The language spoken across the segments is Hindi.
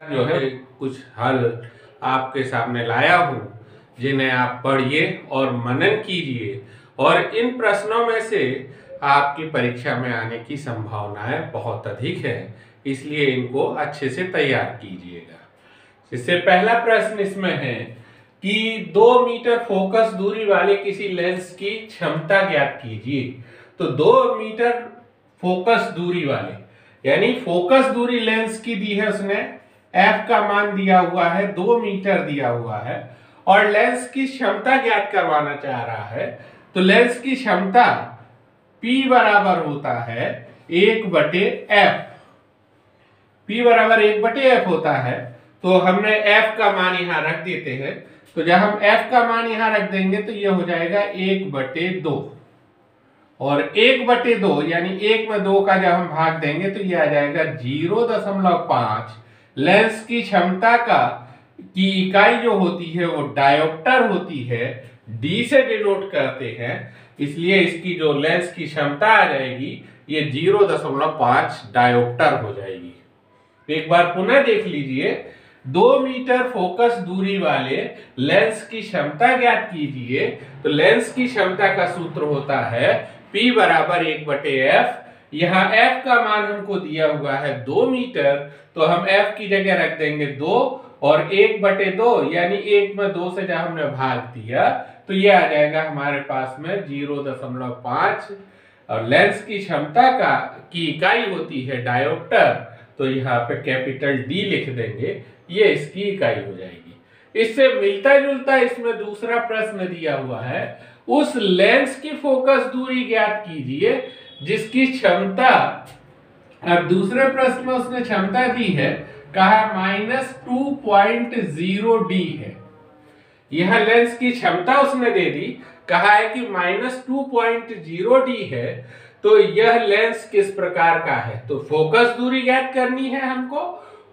जो है कुछ हल आपके सामने लाया हूँ, जिन्हें आप पढ़िए और मनन कीजिए और इन प्रश्नों में से आपकी परीक्षा में आने की संभावनाएं बहुत अधिक है, इसलिए इनको अच्छे से तैयार कीजिएगा। इससे पहला प्रश्न इसमें है कि 2 मीटर फोकस दूरी वाले किसी लेंस की क्षमता ज्ञात कीजिए। तो 2 मीटर फोकस दूरी वाले यानी फोकस दूरी लेंस की दी है उसने, एफ का मान दिया हुआ है 2 मीटर दिया हुआ है और लेंस की क्षमता ज्ञात करवाना चाह रहा है। तो लेंस की क्षमता P बराबर होता है 1/f। P बराबर 1/f होता है, तो हमने f का मान यहां रख देते हैं। तो जब हम f का मान यहां रख देंगे तो यह हो जाएगा 1/2 और 1/2 यानी 1 में 2 का जब हम भाग देंगे तो यह आ जाएगा 0.5। लेंस की क्षमता की इकाई जो होती है वो डायोप्टर होती है, D से डिनोट करते हैं, इसलिए इसकी जो लेंस की क्षमता आ जाएगी ये 0.5 डायोप्टर हो जाएगी। एक बार पुनः देख लीजिए, 2 मीटर फोकस दूरी वाले लेंस की क्षमता ज्ञात कीजिए। तो लेंस की क्षमता का सूत्र होता है P बराबर 1/f। यहाँ f का मान हमको दिया हुआ है 2 मीटर, तो हम f की जगह रख देंगे 2 और 1/2 यानी 1 में 2 से जब हमने भाग दिया तो ये आ जाएगा हमारे पास में 0.5 और लेंस की क्षमता की इकाई होती है डायोप्टर, तो यहाँ पे कैपिटल D लिख देंगे, ये इसकी इकाई हो जाएगी। इससे मिलता जुलता इसमें दूसरा प्रश्न दिया हुआ है, उस लेंस की फोकस दूरी ज्ञात कीजिए जिसकी क्षमता, अब दूसरे प्रश्न में उसने क्षमता दी है, कहा -2.0D है। यह लेंस की क्षमता उसने दे दी, कहा है कि -2.0D है। तो यह लेंस किस प्रकार का है, तो फोकस दूरी ज्ञात करनी है हमको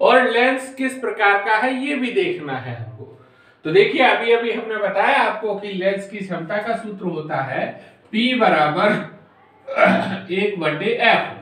और लेंस किस प्रकार का है ये भी देखना है हमको। तो देखिए अभी अभी हमने बताया आपको कि लेंस की क्षमता का सूत्र होता है P बराबर 1/f।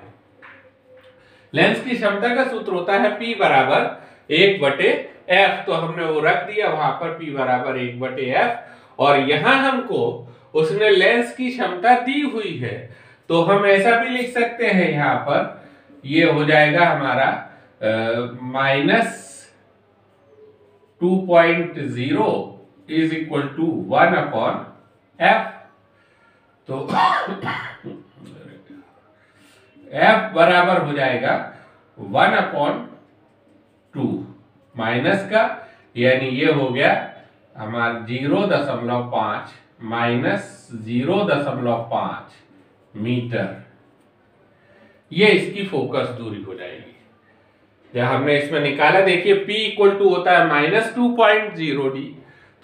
लेंस की क्षमता का सूत्र होता है P बराबर 1/f, तो हमने वो रख दिया वहां पर P बराबर 1/f और यहां हमको उसने लेंस की क्षमता दी हुई है, तो हम ऐसा भी लिख सकते हैं यहां पर, ये हो जाएगा हमारा -2.0 इज इक्वल टू 1/f। तो f बराबर हो जाएगा 1/2 माइनस का, यानी ये हो गया हमारा 0.5 माइनस 0.5 मीटर, ये इसकी फोकस दूरी हो जाएगी। जब हमने इसमें निकाला, देखिए P इक्वल टू होता है -2.0D,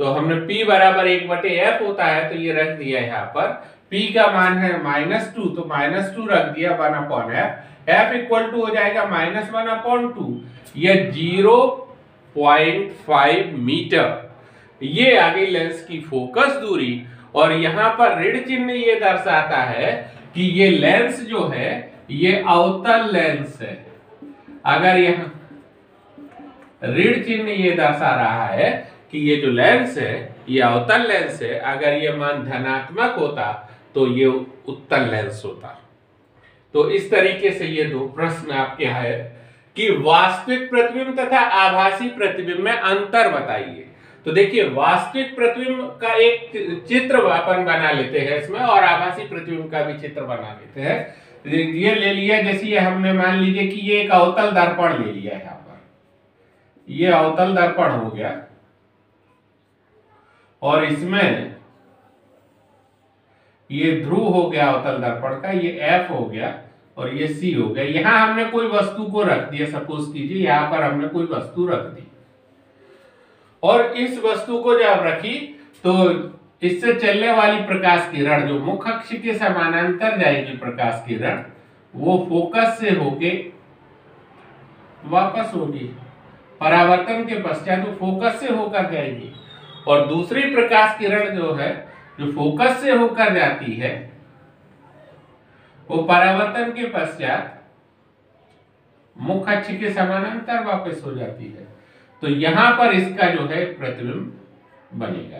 तो हमने P बराबर 1/f होता है, तो ये रख दिया यहाँ पर। P का मान है -2, तो -2 रख दिया 1/f। f इक्वल टू हो जाएगा -1/2, ये 0.5 मीटर, ये आ गई लेंस की फोकस दूरी। और यहां पर ऋण चिन्ह ये दर्शाता है कि ये लेंस जो है ये अवतल लेंस है। अगर यहां ऋण चिन्ह ये दर्शा रहा है कि ये जो लेंस है ये अवतल लेंस है, अगर ये मान धनात्मक होता तो ये उत्तल लेंस होता। तो इस तरीके से ये दो प्रश्न आपके है कि वास्तविक प्रतिबिंब तथा आभासी प्रतिबिंब में अंतर बताइए। तो देखिए वास्तविक प्रतिबिंब का एक चित्र अपन बना लेते हैं इसमें और आभासी प्रतिबिंब का भी चित्र बना लेते हैं। ये ले लिया, जैसे ये हमने मान लीजिए कि ये एक अवतल दर्पण ले लिया यहाँ पर, ये अवतल दर्पण हो गया और इसमें ये ध्रुव हो गया अवतल दर्पण का, ये F हो गया और ये C हो गया। यहां हमने कोई वस्तु को रख दिया, सपोज कीजिए यहां पर हमने कोई वस्तु रख दी और इस वस्तु को जब रखी तो इससे चलने वाली प्रकाश किरण जो मुख्य अक्ष के समानांतर जाएगी प्रकाश किरण, वो फोकस से होके वापस होगी, परावर्तन के पश्चात वो फोकस से होकर जाएगी। और दूसरी प्रकाश किरण जो है जो फोकस से होकर जाती है वो परावर्तन के पश्चात मुख्य अक्ष के समानांतर वापस हो जाती है। तो यहां पर इसका जो है प्रतिबिंब बनेगा,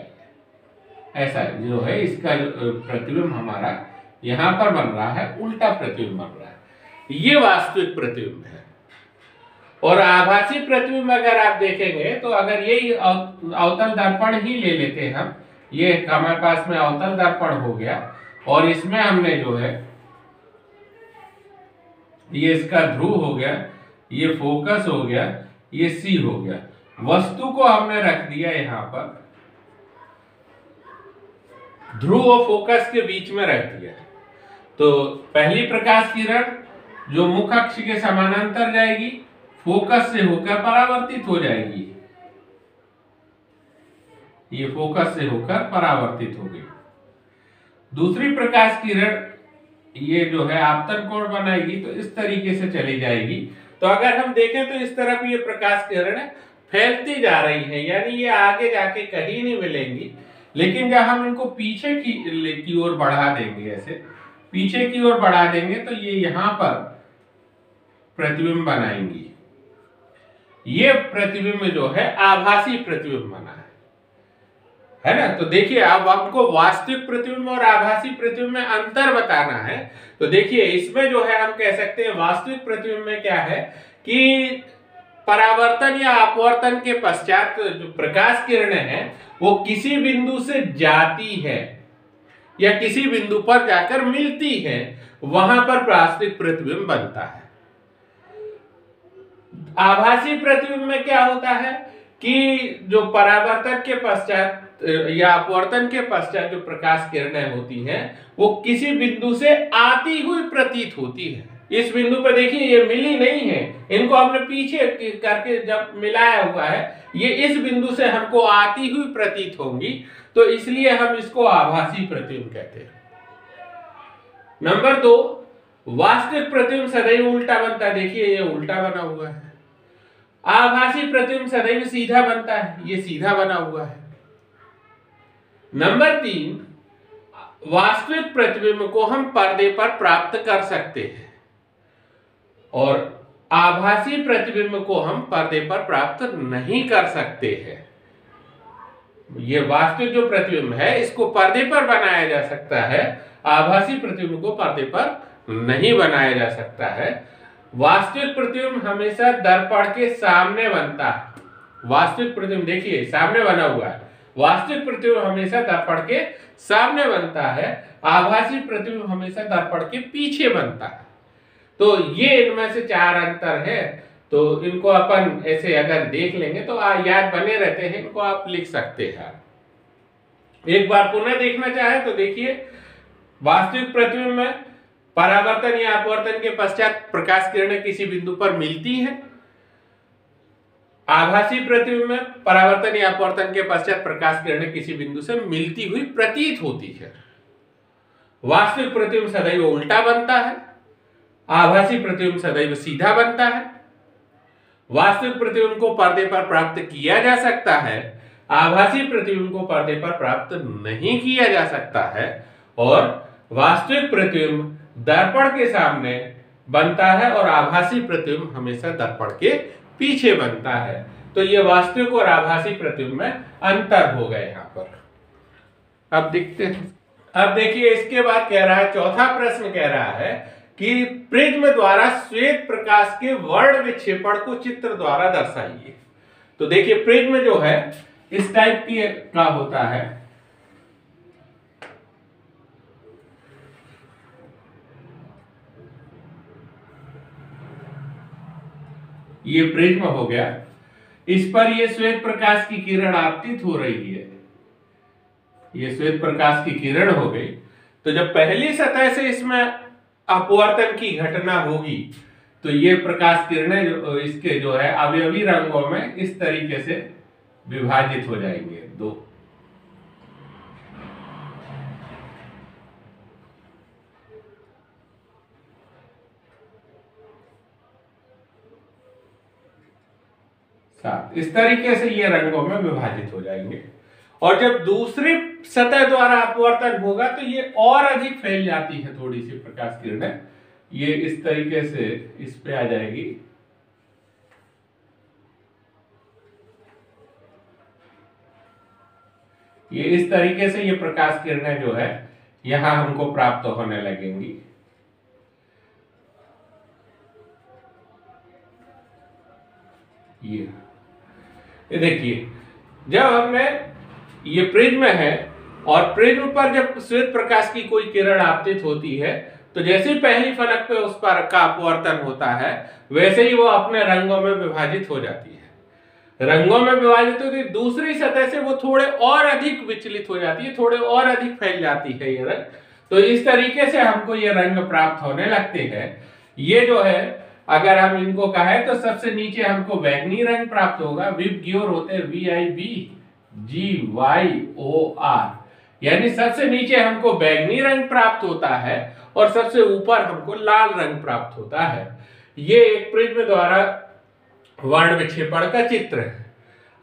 ऐसा जो है इसका जो प्रतिबिंब हमारा यहां पर बन रहा है, उल्टा प्रतिबिंब बन रहा है। ये वास्तविक प्रतिबिंब है। और आभासी प्रतिबिंब अगर आप देखेंगे तो अगर यही अवतल दर्पण ही ले लेते हैं हम, ये हमारे पास में अवतल दर्पण हो गया और इसमें हमने जो है ये इसका ध्रुव हो गया, ये फोकस हो गया, ये सी हो गया, वस्तु को हमने रख दिया यहां पर, ध्रुव और फोकस के बीच में रख दिया। तो पहली प्रकाश किरण जो मुख्य अक्ष के समानांतर जाएगी, फोकस से होकर परावर्तित हो जाएगी, ये फोकस से होकर परावर्तित हो गई। दूसरी प्रकाश किरण ये जो है आपतन कोण बनाएगी, तो इस तरीके से चली जाएगी। तो अगर हम देखें तो इस तरफ ये प्रकाश किरण फैलती जा रही है, यानी ये आगे जाके कहीं नहीं मिलेंगी। लेकिन जब हम इनको पीछे की ओर बढ़ा देंगे, ऐसे पीछे की ओर बढ़ा देंगे, तो ये यहां पर प्रतिबिंब बनाएंगी। ये प्रतिबिंब जो है आभासी प्रतिबिंब बना है ना। तो देखिए अब हमको वास्तविक प्रतिबिंब और आभासी प्रतिबिंब में अंतर बताना है। तो देखिए इसमें जो है हम कह सकते हैं वास्तविक प्रतिबिंब में क्या है कि परावर्तन या अपवर्तन के पश्चात जो प्रकाश किरणें हैं वो किसी बिंदु से जाती है या किसी बिंदु पर जाकर मिलती है, वहां पर वास्तविक प्रतिबिंब बनता है। आभासी प्रतिबिंब में क्या होता है कि जो परावर्तन के पश्चात या अपवर्तन के पश्चात जो प्रकाश किरणें होती हैं वो किसी बिंदु से आती हुई प्रतीत होती है। इस बिंदु पर देखिए ये मिली नहीं है, इनको हमने पीछे करके जब मिलाया हुआ है, ये इस बिंदु से हमको आती हुई प्रतीत होंगी, तो इसलिए हम इसको आभासी प्रतिबिंब कहते हैं। नंबर 2, वास्तविक प्रतिबिंब सदैव उल्टा बनता है। देखिए ये उल्टा बना हुआ है। आभासी प्रतिबिंब सदैव सीधा बनता है, ये सीधा बना हुआ है। नंबर 3, वास्तविक प्रतिबिंब को हम पर्दे पर प्राप्त कर सकते हैं और आभासी प्रतिबिंब को हम पर्दे पर प्राप्त नहीं कर सकते हैं। ये वास्तविक जो प्रतिबिंब है इसको पर्दे पर बनाया जा सकता है, आभासी प्रतिबिंब को पर्दे पर नहीं बनाया जा सकता है। वास्तविक प्रतिबिंब हमेशा दर्पण के सामने बनता है। वास्तविक प्रतिबिंब देखिए सामने बना हुआ है, वास्तविक प्रतिबिंब हमेशा दर्पण के सामने बनता है, आभासी प्रतिबिंब हमेशा दर्पण के पीछे बनता है। तो ये इनमें से 4 अंतर है। तो इनको अपन ऐसे अगर देख लेंगे तो याद बने रहते हैं, इनको आप लिख सकते हैं। एक बार पुनः देखना चाहे तो देखिए वास्तविक प्रतिबिंब में परावर्तन या अपवर्तन के पश्चात प्रकाश किरणें किसी बिंदु पर मिलती हैं। आभासी प्रतिबिंब में परावर्तन या अपवर्तन के पश्चात प्रकाश किरणें किसी बिंदु से मिलती हुई प्रतीत होती है। वास्तविक प्रतिबिंब सदैव उल्टा बनता है, आभासी प्रतिबिंब सदैव सीधा बनता है। वास्तविक प्रतिबिंब को पर्दे पर प्राप्त किया जा सकता है, आभासी प्रतिबिंब को पर्दे पर प्राप्त नहीं किया जा सकता है। और वास्तविक प्रतिबिंब दर्पण के सामने बनता है और आभासी प्रतिबिंब हमेशा दर्पण के पीछे बनता है। तो ये वास्तविक और आभासी प्रतिबिंब में अंतर हो गए यहाँ पर। अब देखते हैं, अब देखिए इसके बाद कह रहा है, चौथा प्रश्न कह रहा है कि प्रिज्म द्वारा श्वेत प्रकाश के वर्ण विक्षेपण को चित्र द्वारा दर्शाइए। तो देखिए प्रिज्म जो है इस टाइप की का होता है, ये प्रिज्म हो गया, इस पर ये श्वेत प्रकाश की किरण आपतित हो रही है, ये श्वेत प्रकाश की किरण हो गई। तो जब पहली सतह से इसमें अपवर्तन की घटना होगी तो ये प्रकाश किरणें इसके जो है अवयवी रंगों में इस तरीके से विभाजित हो जाएंगे, 2। इस तरीके से ये रंगों में विभाजित हो जाएंगे। और जब दूसरी सतह द्वारा अपवर्तन होगा तो ये और अधिक फैल जाती है थोड़ी सी प्रकाश किरणें, ये इस तरीके से इस पे आ जाएगी ये इस तरीके से ये प्रकाश किरणें जो है यहां हमको प्राप्त होने लगेंगी। ये देखिए, जब हमने ये प्रिज्म है और प्रिज्म पर जब श्वेत प्रकाश की कोई किरण आपतित होती है तो जैसे पहली फलक पे उस पर का अपवर्तन होता है वैसे ही वो अपने रंगों में विभाजित हो जाती है। रंगों में विभाजित होती है, दूसरी सतह से वो थोड़े और अधिक विचलित हो जाती है, थोड़े और अधिक फैल जाती है ये रंग। तो इस तरीके से हमको ये रंग प्राप्त होने लगते हैं। ये जो है अगर हम इनको कहें तो सबसे नीचे हमको बैंगनी रंग प्राप्त होगा। विबग्योर होते हैं VIBGYOR, यानी सबसे नीचे हमको बैंगनी रंग प्राप्त होता है और सबसे ऊपर हमको लाल रंग प्राप्त होता है। ये एक प्रिज्म द्वारा वर्ण विक्षेपण का चित्र है।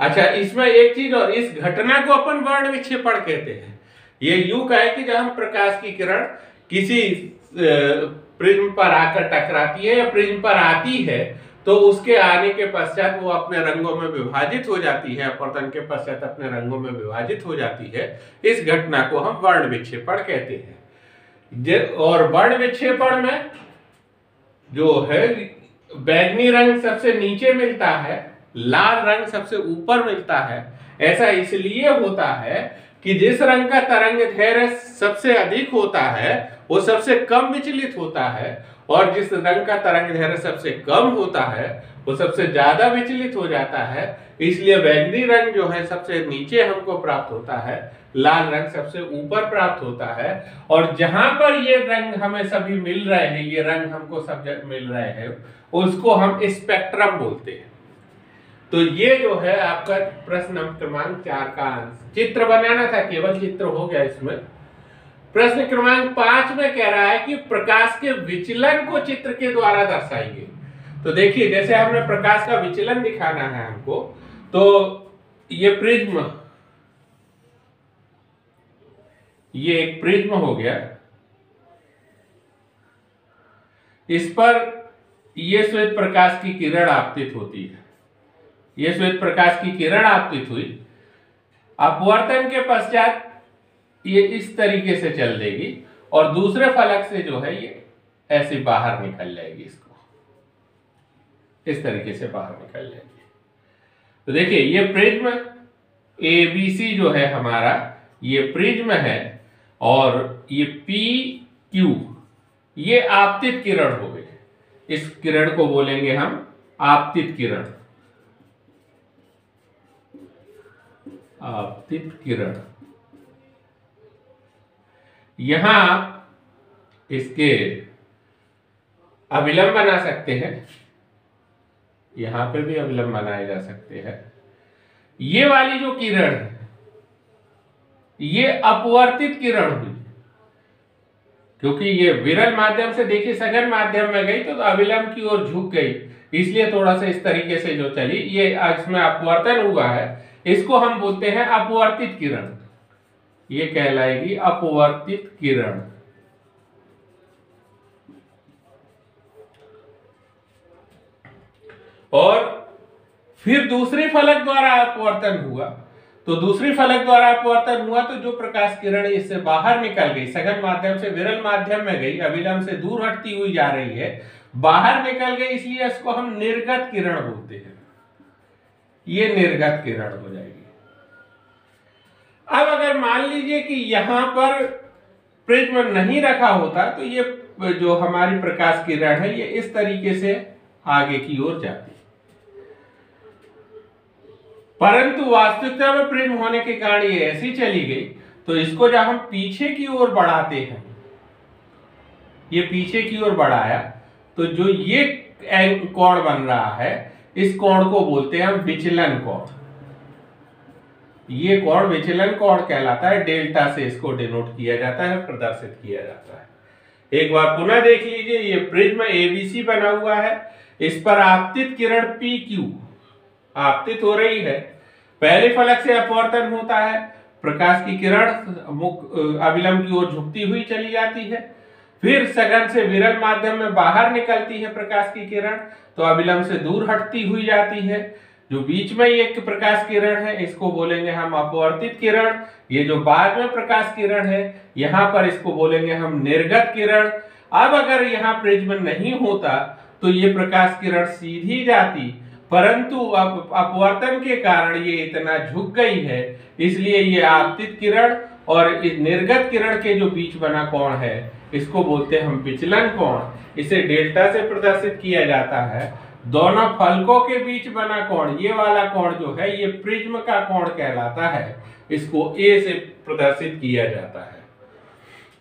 अच्छा, इसमें एक चीज और, इस घटना को अपन वर्ण विक्षेपण कहते हैं। ये यूं कहे कि जब हम प्रकाश की किरण किसी प्रिज्म पर आकर टकराती है या प्रिज्म पर आती है तो उसके आने के पश्चात वो अपने रंगों में विभाजित हो जाती है, अपवर्तन के पश्चात अपने रंगों में विभाजित हो जाती है। इस घटना को हम वर्ण विक्षेपण कहते हैं। और वर्ण विक्षेपण में जो है बैंगनी रंग सबसे नीचे मिलता है, लाल रंग सबसे ऊपर मिलता है। ऐसा इसलिए होता है कि जिस रंग का तरंग दैर्घ्य सबसे अधिक होता है वो सबसे कम विचलित होता है और जिस रंग का तरंग दैर्घ्य सबसे कम होता है वो सबसे ज्यादा विचलित हो जाता है। इसलिए बैंगनी रंग जो है सबसे नीचे हमको प्राप्त होता है, लाल रंग सबसे ऊपर प्राप्त होता है। और जहां पर ये रंग हमें सभी मिल रहे हैं, ये रंग हमको सब मिल रहे हैं, उसको हम स्पेक्ट्रम बोलते हैं। तो ये जो है आपका प्रश्न क्रमांक 4 का आंसर। चित्र बनाना था, केवल चित्र हो गया इसमें। प्रश्न क्रमांक 5 में कह रहा है कि प्रकाश के विचलन को चित्र के द्वारा दर्शाइए। तो देखिए, जैसे हमने प्रकाश का विचलन दिखाना है हमको, तो ये प्रिज्म, ये एक प्रिज्म हो गया, इस पर ये श्वेत प्रकाश की किरण आपतित होती है। ये श्वेत प्रकाश की किरण आपतित हुई, अपवर्तन के पश्चात ये इस तरीके से चल देगी और दूसरे फलक से जो है ये ऐसे बाहर निकल जाएगी, इसको इस तरीके से बाहर निकल जाएगी। तो देखिए, ये प्रिज्म ABC जो है हमारा, ये प्रिज्म है और ये PQ ये आपतित किरण हो गई। इस किरण को बोलेंगे हम आपतित किरण, आपतित किरण। यहां आप इसके अभिलंब बना सकते हैं, यहां पे भी अभिलंब बनाए जा सकते हैं। ये वाली जो किरण है ये अपवर्तित किरण हुई, क्योंकि ये विरल माध्यम से देखिए सघन माध्यम में गई तो अभिलंब की ओर झुक गई, इसलिए थोड़ा सा इस तरीके से जो चली, ये इसमें अपवर्तन हुआ है, इसको हम बोलते हैं अपवर्तित किरण। ये कहलाएगी अपवर्तित किरण। और फिर दूसरी फलक द्वारा अपवर्तन हुआ, तो दूसरी फलक द्वारा अपवर्तन हुआ तो जो प्रकाश किरण इससे बाहर निकल गई, सघन माध्यम से विरल माध्यम में गई, अभिलंब से दूर हटती हुई जा रही है, बाहर निकल गई, इसलिए इसको हम निर्गत किरण बोलते हैं। ये निर्गत किरण हो जाएगी। अब अगर मान लीजिए कि यहां पर प्रिज्म नहीं रखा होता तो ये जो हमारी प्रकाश किरण है ये इस तरीके से आगे की ओर जाती, परंतु वास्तविकता में प्रिज्म होने के कारण ये ऐसी चली गई। तो इसको जब हम पीछे की ओर बढ़ाते हैं, ये पीछे की ओर बढ़ाया तो जो ये कोण बन रहा है इस कोण को बोलते हैं हम विचलन कोण। ये कोण विचलन कोण कहलाता है, डेल्टा से इसको डिनोट किया जाता है, प्रदर्शित किया जाता है। एक बार पुनः देख लीजिए, ये प्रिज्म ABC बना हुआ है, इस पर आपतित किरण PQ आपतित हो रही है। पहले फलक से अपवर्तन होता है, प्रकाश की किरण अभिलंब की ओर झुकती हुई चली जाती है, फिर सघन से विरल माध्यम में बाहर निकलती है प्रकाश की किरण, तो अभिलंब से दूर हटती हुई जाती है, जो बीच में एक प्रकाश किरण है इसको बोलेंगे हम अपवर्तित किरण। ये जो बाद में प्रकाश किरण है यहाँ पर इसको बोलेंगे हम निर्गत किरण। अब अगर यहाँ प्रिज्म नहीं होता तो ये प्रकाश किरण सीधी जाती, परंतु अब अपवर्तन के कारण ये इतना झुक गई है, इसलिए ये आपतित किरण और इस निर्गत किरण के जो बीच बना कोण है इसको बोलते हैं हम विचलन कोण। इसे डेल्टा से प्रदर्शित किया जाता है। दोनों फलकों के बीच बना कोण, ये वाला कोण जो है ये प्रिज्म का कोण कहलाता है। इसको ए से प्रदर्शित किया जाता है।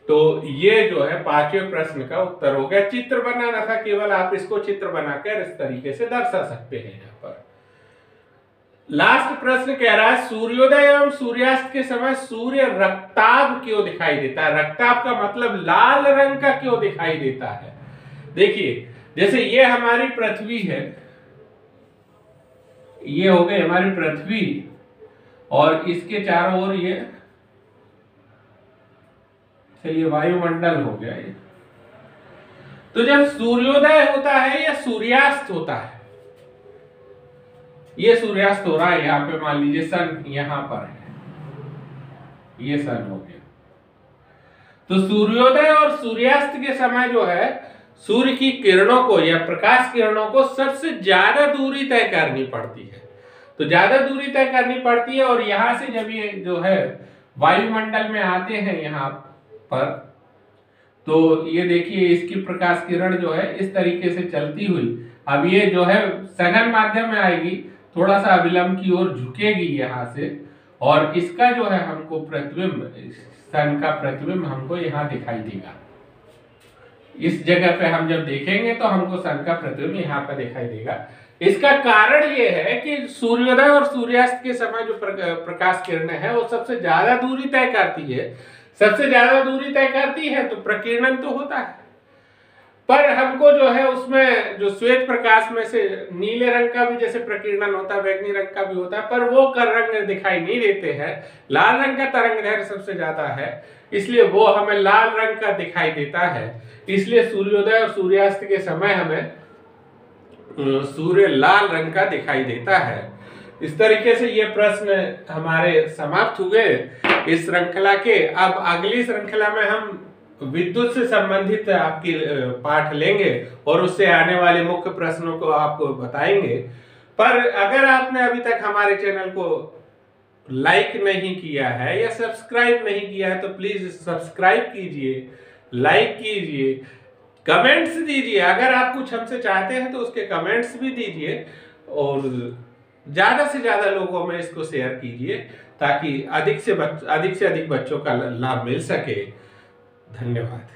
तो ये जो है पांचवें प्रश्न का उत्तर हो गया। चित्र बनाना था केवल, आप इसको चित्र बनाकर इस तरीके से दर्शा सकते हैं। यहाँ पर लास्ट प्रश्न कह रहा है सूर्योदय एवं सूर्यास्त के समय सूर्य रक्ताभ क्यों दिखाई देता है। रक्ताभ का मतलब लाल रंग का क्यों दिखाई देता है। देखिए जैसे ये हमारी पृथ्वी है, ये हो गई हमारी पृथ्वी और इसके चारों ओर ये चलिए वायुमंडल हो गया ये। तो जब सूर्योदय होता है या सूर्यास्त होता है, ये सूर्यास्त हो रहा है, यहाँ पे मान लीजिए सन यहां पर है, ये सन हो गया। तो सूर्योदय और सूर्यास्त के समय जो है सूर्य की किरणों को या प्रकाश किरणों को सबसे ज्यादा दूरी तय करनी पड़ती है। तो ज्यादा दूरी तय करनी पड़ती है और यहां से जब ये जो है वायुमंडल में आते हैं यहाँ पर, तो ये देखिए इसकी प्रकाश किरण जो है इस तरीके से चलती हुई अब ये जो है सघन माध्यम में आएगी, थोड़ा सा अविलंब की ओर झुकेगी यहाँ से, और इसका जो है हमको प्रतिबिंब, सन का प्रतिबिंब हमको यहाँ दिखाई देगा। इस जगह पे हम जब देखेंगे तो हमको सन का प्रतिबिंब यहाँ पे दिखाई देगा। इसका कारण ये है कि सूर्योदय और सूर्यास्त के समय जो प्रकाश किरणें हैं वो सबसे ज्यादा दूरी तय करती है। सबसे ज्यादा दूरी तय करती है तो प्रकीर्णन तो होता है, पर हमको जो है उसमें जो श्वेत प्रकाश में से नीले रंग का भी जैसे प्रकीर्णन होता है, बैंगनी रंग का भी होता है, पर वो रंग दिखाई नहीं देते हैं। लाल रंग का तरंगदैर्घ्य सबसे ज्यादा है, इसलिए वो हमें लाल रंग का दिखाई देता है। इसलिए सूर्योदय और सूर्यास्त के समय हमें सूर्य लाल रंग का दिखाई देता है। इस तरीके से ये प्रश्न हमारे समाप्त हुए इस श्रृंखला के। अब अगली श्रृंखला में हम विद्युत से संबंधित आपकी पाठ लेंगे और उससे आने वाले मुख्य प्रश्नों को आपको बताएंगे। पर अगर आपने अभी तक हमारे चैनल को लाइक नहीं किया है या सब्सक्राइब नहीं किया है तो प्लीज सब्सक्राइब कीजिए, लाइक कीजिए, कमेंट्स दीजिए। अगर आप कुछ हमसे चाहते हैं तो उसके कमेंट्स भी दीजिए और ज्यादा से ज्यादा लोगों में इसको शेयर कीजिए ताकि अधिक से अधिक बच्चों का लाभ मिल सके। धन्यवाद।